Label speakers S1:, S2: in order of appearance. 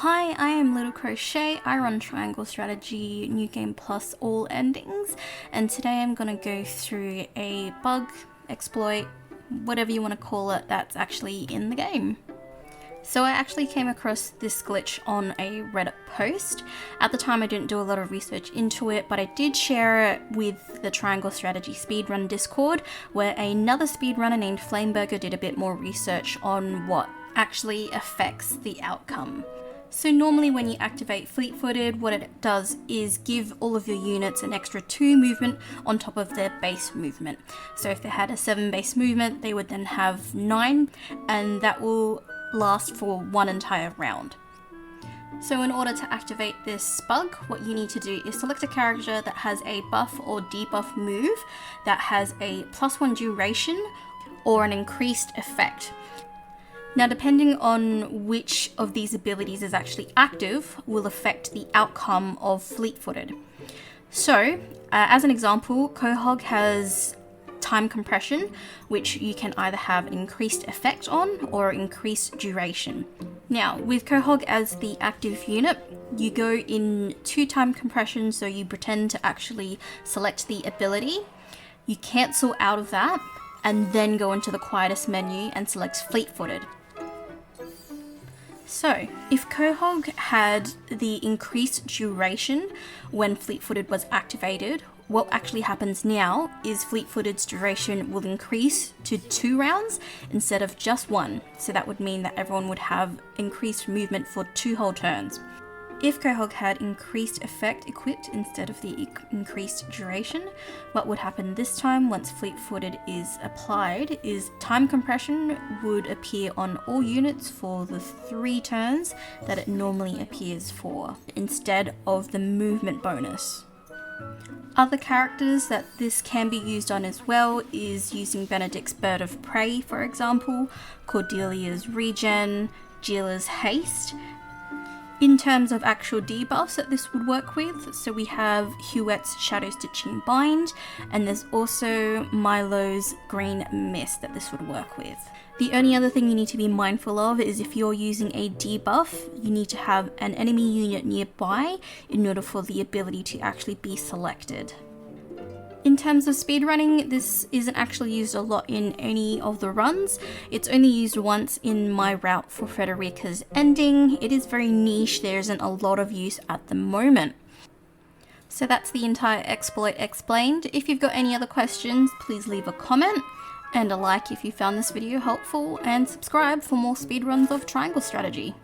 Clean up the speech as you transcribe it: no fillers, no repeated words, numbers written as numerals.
S1: Hi, I am Little Crochet. I run Triangle Strategy, New Game Plus, all endings, and today I'm going to go through a bug, exploit, whatever you want to call it, that's actually in the game. So I actually came across this glitch on a Reddit post. At the time I didn't do a lot of research into it, but I did share it with the Triangle Strategy Speedrun Discord, where another speedrunner named Flameburger did a bit more research on what actually affects the outcome. So normally when you activate Fleetfooted, what it does is give all of your units an extra 2 movement on top of their base movement. So if they had a 7 base movement, they would then have 9, and that will last for 1 entire round. So in order to activate this bug, what you need to do is select a character that has a buff or debuff move that has a +1 duration or an increased effect. Now, depending on which of these abilities is actually active will affect the outcome of Fleetfooted. So, as an example, Quahag has time compression, which you can either have an increased effect on or increased duration. Now, with Quahag as the active unit, you go in 2 time compression, so you pretend to actually select the ability, you cancel out of that, and then go into the Quietus menu and select Fleetfooted. So, if Quahag had the increased duration when Fleetfooted was activated, what actually happens now is Fleetfooted's duration will increase to 2 rounds instead of just 1, so that would mean that everyone would have increased movement for 2 whole turns. If Quahag had increased effect equipped instead of the increased duration, what would happen this time once Fleetfooted is applied is time compression would appear on all units for the 3 turns that it normally appears for, instead of the movement bonus. Other characters that this can be used on as well is using Benedict's Bird of Prey, for example, Cordelia's Regen, Geela's Haste. In terms of actual debuffs that this would work with, so we have Hughette's Shadowstitching Bind, and there's also Milo's Green Mist that this would work with. The only other thing you need to be mindful of is if you're using a debuff, you need to have an enemy unit nearby in order for the ability to actually be selected. In terms of speedrunning, this isn't actually used a lot in any of the runs. It's only used once in my route for Frederica's ending. It is very niche, there isn't a lot of use at the moment. So that's the entire exploit explained. If you've got any other questions, please leave a comment and a like if you found this video helpful, and subscribe for more speedruns of Triangle Strategy.